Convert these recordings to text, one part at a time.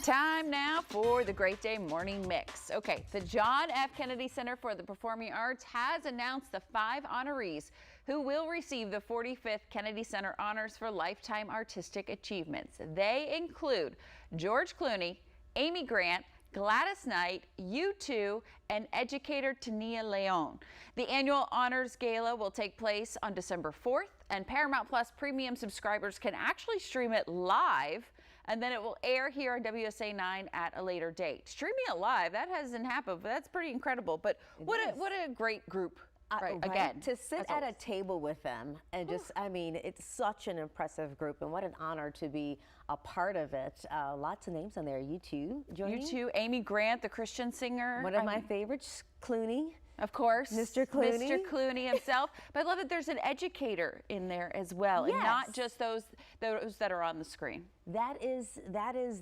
Time now for the Great Day Morning Mix. Okay, the John F. Kennedy Center for the Performing Arts has announced the 5 honorees who will receive the 45th Kennedy Center Honors for Lifetime Artistic Achievements. They include George Clooney, Amy Grant, Gladys Knight, U2, and educator Tania Leon. The annual Honors Gala will take place on December 4th, and Paramount Plus premium subscribers can actually stream it live, and then it will air here on WSA 9 at a later date. Streaming it live, that hasn't happened, but that's pretty incredible. But what a great group. Right. Again, to sit at a table with them and just, I mean, it's such an impressive group, and what an honor to be a part of it. Lots of names on there. U2 joining. U2, Amy Grant, the Christian singer. One of my favorites, Clooney. Of course. Mr. Clooney. Mr. Clooney himself. But I love that there's an educator in there as well, yes, and not just those that are on the screen. That is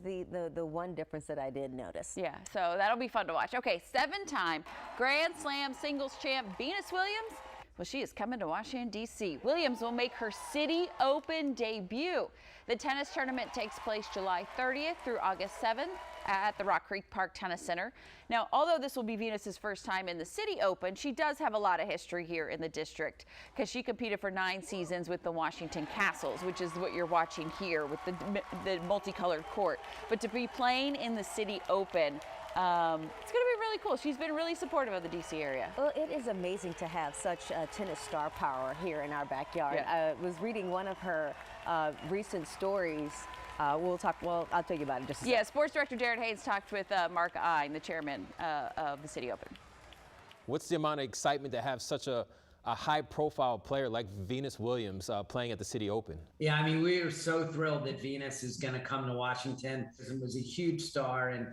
the one difference that I did notice. Yeah, so that'll be fun to watch. Okay, 7-time Grand Slam singles champ Venus Williams. Well, she is coming to Washington, D.C. Williams will make her City Open debut. The tennis tournament takes place July 30th through August 7th at the Rock Creek Park Tennis Center. Now, although this will be Venus's first time in the City Open, she does have a lot of history here in the district because she competed for 9 seasons with the Washington Castles, which is what you're watching here with the multicolored court. But to be playing in the City Open, it's going to be really cool. She's been really supportive of the D.C. area. Well, it is amazing to have such tennis star power here in our backyard. Yeah. I was reading one of her recent stories. I'll tell you about it in just a second. Sports Director Jared Hayes talked with Mark Ine, the chairman of the City Open. What's the amount of excitement to have such a high-profile player like Venus Williams playing at the City Open? Yeah, I mean, we are so thrilled that Venus is going to come to Washington. She was a huge star and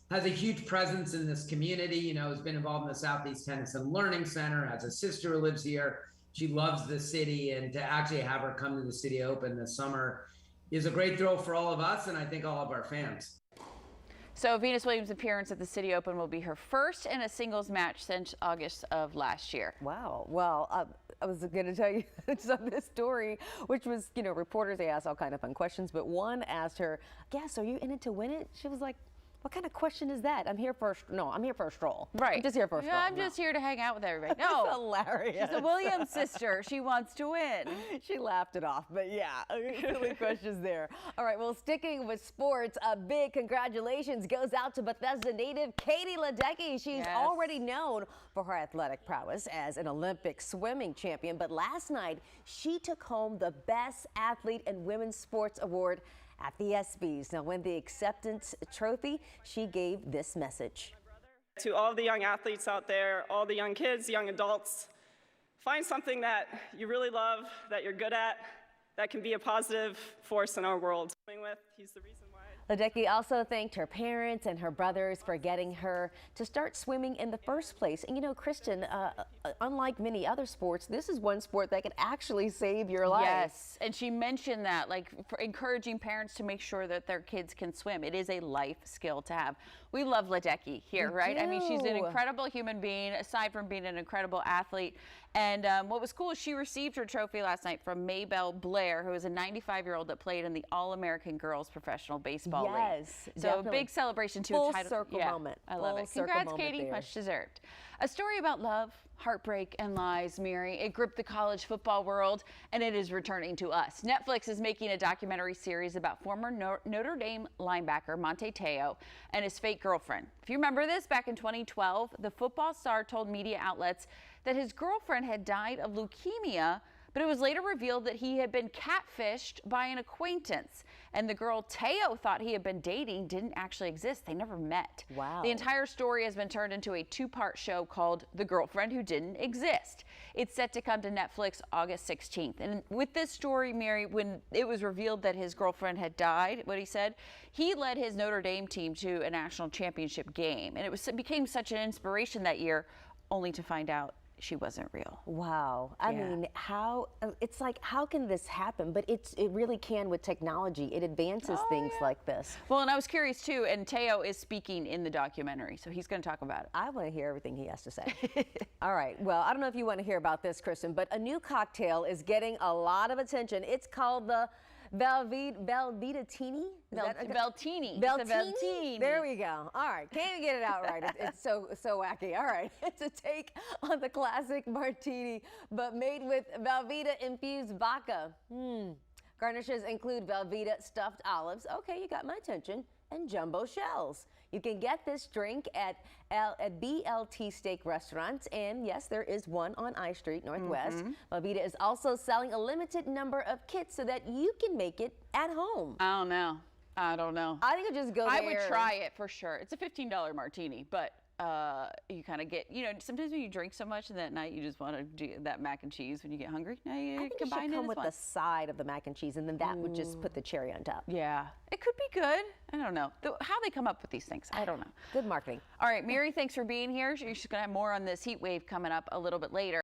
has a huge presence in this community. You know, has been involved in the Southeast Tennis and Learning Center, has a sister who lives here. She loves the city, and to actually have her come to the City Open this summer is a great thrill for all of us, and I think all of our fans. So Venus Williams' appearance at the City Open will be her first in a singles match since August of last year. Wow. Well, I was going to tell you this story, which was, you know, reporters, they asked all kind of fun questions, but one asked her, "Yes, are you in it to win it?" She was like, "What kind of question is that? I'm here for a stroll." Right. I'm just here for a stroll. Yeah, I'm just here to hang out with everybody. No. That's hilarious. She's a Williams sister. She wants to win. She laughed it off, but yeah, silly questions there. All right, well, sticking with sports, a big congratulations goes out to Bethesda native Katie Ledecky. She's already known for her athletic prowess as an Olympic swimming champion, but last night she took home the Best Athlete in Women's Sports Award at the ESPYs. Now, when the acceptance trophy, she gave this message. To all the young athletes out there, all the young kids, young adults, find something that you really love, that you're good at, that can be a positive force in our world. He's the reason why. Ledecky also thanked her parents and her brothers for getting her to start swimming in the first place. And you know, Kristen, unlike many other sports, this is one sport that can actually save your life. Yes, and she mentioned that, like, for encouraging parents to make sure that their kids can swim. It is a life skill to have. We love Ledecky here, right? I mean, she's an incredible human being, aside from being an incredible athlete. And what was cool is she received her trophy last night from Maybelle Blair, who is a 95-year-old that played in the All-American Girls Professional Baseball League. Yes, so definitely. A big celebration to Full a title. circle moment. I love it. Congrats, Katie. There. Much deserved. A story about love, heartbreak, and lies, Miri. It gripped the college football world, and it is returning to us. Netflix is making a documentary series about former Notre Dame linebacker Monte Teo and his fake girlfriend. If you remember this, back in 2012, the football star told media outlets that his girlfriend had died of leukemia, but it was later revealed that he had been catfished by an acquaintance. And the girl Teo thought he had been dating didn't actually exist. They never met. Wow. The entire story has been turned into a 2-part show called The Girlfriend Who Didn't Exist. It's set to come to Netflix August 16th. And with this story, Miri, when it was revealed that his girlfriend had died, what he said, he led his Notre Dame team to a national championship game. And it became such an inspiration that year, only to find out she wasn't real. Wow. I mean, it's like, how can this happen? But it really can with technology. It advances things like this. Well, and I was curious too, and Teo is speaking in the documentary, so he's going to talk about it. I want to hear everything he has to say. All right. Well, I don't know if you want to hear about this, Kristen, but a new cocktail is getting a lot of attention. It's called the Velveetini? Veltini. Veltini? There we go. All right, can't even get it out right. It's so wacky. All right, it's a take on the classic martini, but made with Velveeta-infused vodka. Garnishes include Velveeta stuffed olives. Okay, you got my attention. And jumbo shells. You can get this drink at BLT Steak restaurants, and yes, there is one on I Street Northwest. Velveeta is also selling a limited number of kits so that you can make it at home. I don't know. I think you just go there. I would try it for sure. It's a $15 martini, but you kind of get, sometimes when you drink so much and that night you just want to do that mac and cheese when you get hungry. Now you I think combine it should come as with one. the side of the mac and cheese, and then that would just put the cherry on top. Yeah, it could be good. I don't know. How they come up with these things, I don't know. Good marketing. All right, Miri, thanks for being here. She's going to have more on this heat wave coming up a little bit later.